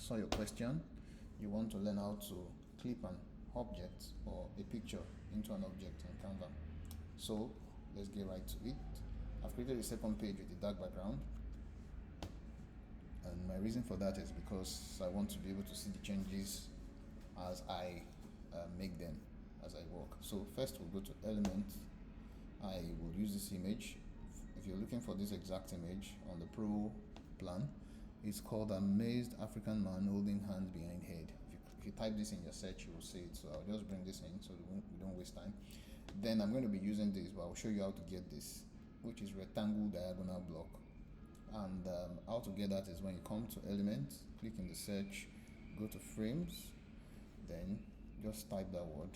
saw your question, you want to learn how to clip an object or a picture into an object in Canva. So let's get right to it. I've created a second page with a dark background, and my reason for that is because I want to be able to see the changes as I make them as I work. So first we'll go to element. I will use this image. If you're looking for this exact image on the pro plan, it's called Amazed African Man Holding Hands Behind Head. If you type this in your search, you will see it. So I'll just bring this in so we don't waste time. Then I'm going to be using this, but I'll show you how to get this, which is rectangle diagonal block. And how to get that is when you come to element, click in the search, go to frames, then just type that word,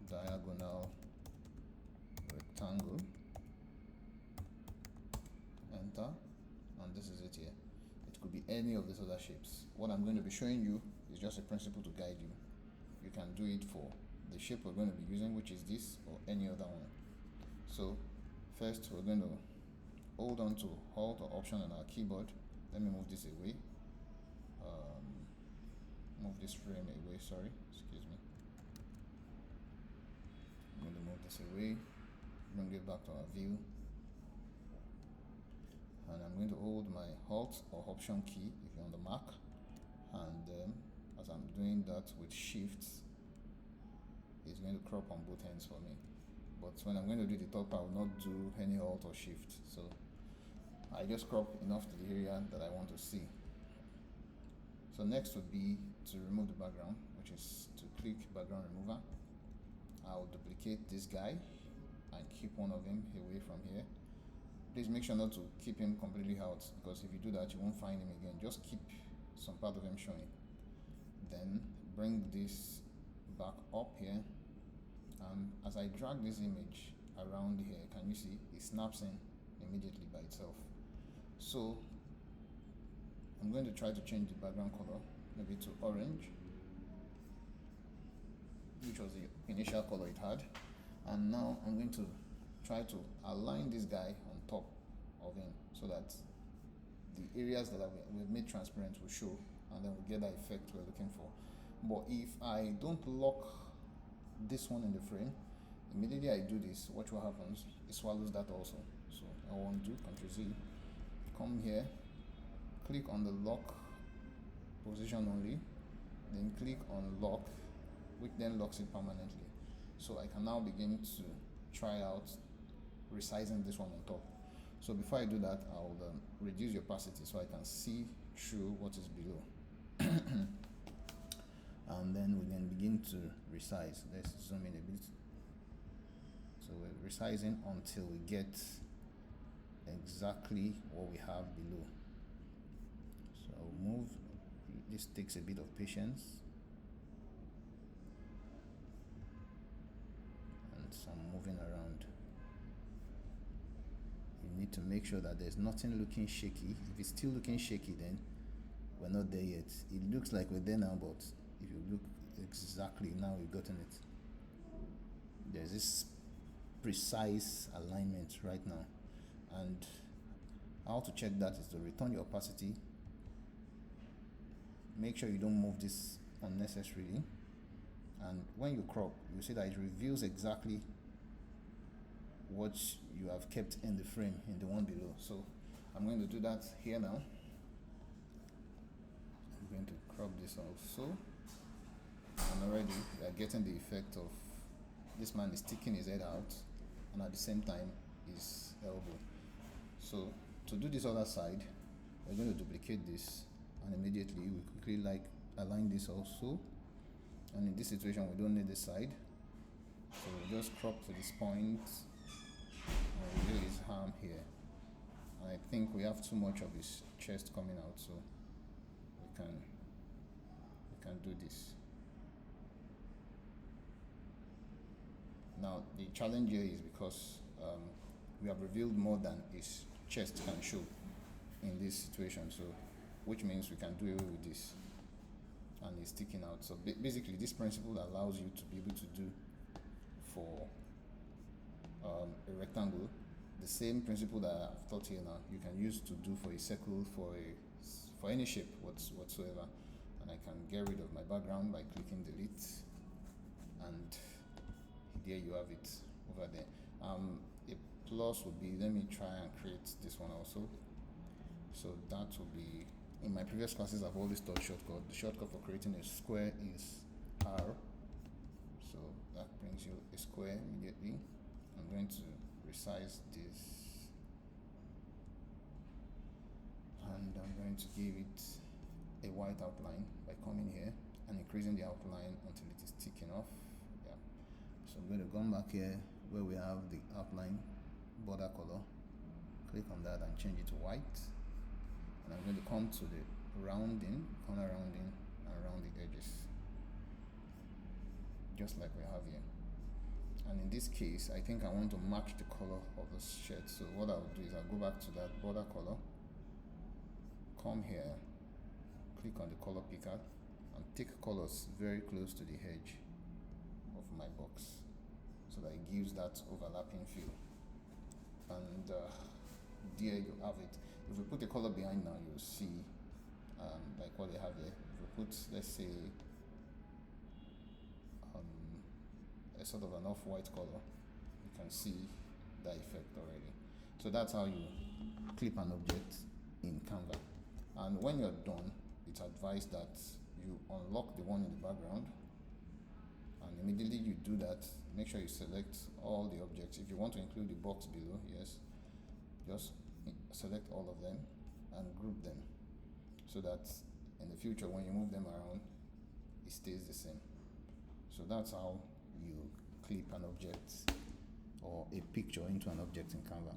diagonal rectangle, enter, and this is it here. It could be any of these other shapes. What I'm going to be showing you is just a principle to guide you. You can do it for the shape we're going to be using, which is this, or any other one. So first we're going to hold on to Alt or Option on our keyboard. Let me move this away. Move this frame away, sorry, excuse me. I'm going to move this away, bring it back to our view, and I'm going to hold my Alt or Option key if you're on the Mac, and as I'm doing that with Shift, it's going to crop on both ends for me. But when I'm going to do the top, I will not do any Alt or Shift, so I just crop enough to the area that I want to see. So next would be to remove the background, which is to click background remover. I'll duplicate this guy and keep one of him away from here. Please make sure not to keep him completely out, because if you do that you won't find him again. Just keep some part of him showing. Then bring this back up here, and as I drag this image around here, can you see it snaps in immediately by itself. So I'm going to try to change the background color maybe to orange, which was the initial color it had, and now I'm going to try to align this guy on top of him so that the areas that we've made transparent will show, and then we'll get that effect we're looking for. But if I don't lock this one in the frame, immediately I do this, watch what happens, it swallows that also. So I want to do Ctrl Z, come here, click on the lock position only, then click on lock, which then locks it permanently. So I can now begin to try out resizing this one on top. So before I do that, I'll reduce the opacity so I can see through what is below. And then we can begin to resize. Let's zoom in a bit. So we're resizing until we get exactly what we have below. So I'll move. This takes a bit of patience and some moving around. You need to make sure that there's nothing looking shaky. If it's still looking shaky, then we're not there yet. It looks like we're there now, but if you look exactly, now we've gotten it. There's this precise alignment right now, and how to check that is to return your opacity. Make sure you don't move this unnecessarily, and when you crop, you see that it reveals exactly what you have kept in the frame in the one below. So I'm going to do that here now. I'm going to crop this also, and already we are getting the effect of this man is sticking his head out and at the same time his elbow. So to do this other side, we're going to duplicate this, and immediately we quickly align this also. And in this situation we don't need this side, so we just crop to this point and reveal his arm here. And I think we have too much of his chest coming out, so we can do this. Now the challenge here is because we have revealed more than his chest can show in this situation, so which means we can do away with this, and it's sticking out. So basically this principle allows you to be able to do for a rectangle the same principle that I've taught here now you can use to do for a circle, for for any shape whatsoever, and I can get rid of my background by clicking delete, and there you have it over there. A plus would be, let me try and create this one also. So that will be, in my previous classes I've always taught shortcut. The shortcut for creating a square is R. So that brings you a square immediately. I'm going to resize this, and I'm going to give it a white outline by coming here and increasing the outline until it is thick enough. Yeah. So I'm going to come back here where we have the outline border color, click on that and change it to white, and I'm going to come to the rounding, corner rounding, and round the edges just like we have here. And in this case, I think I want to match the color of the shirt. So what I'll do is I'll go back to that border color, come here, click on the color picker, and take colors very close to the edge of my box so that it gives that overlapping feel. And there you have it. If we put a color behind now, you'll see like what they have here. If we put, let's say, a sort of an off-white color, you can see that effect already. So that's how you clip an object in Canva. And when you're done, it's advised that you unlock the one in the background, and immediately you do that, make sure you select all the objects. If you want to include the box below, yes, just select all of them and group them so that in the future when you move them around, it stays the same. So that's how you clip an object or a picture into an object in Canva.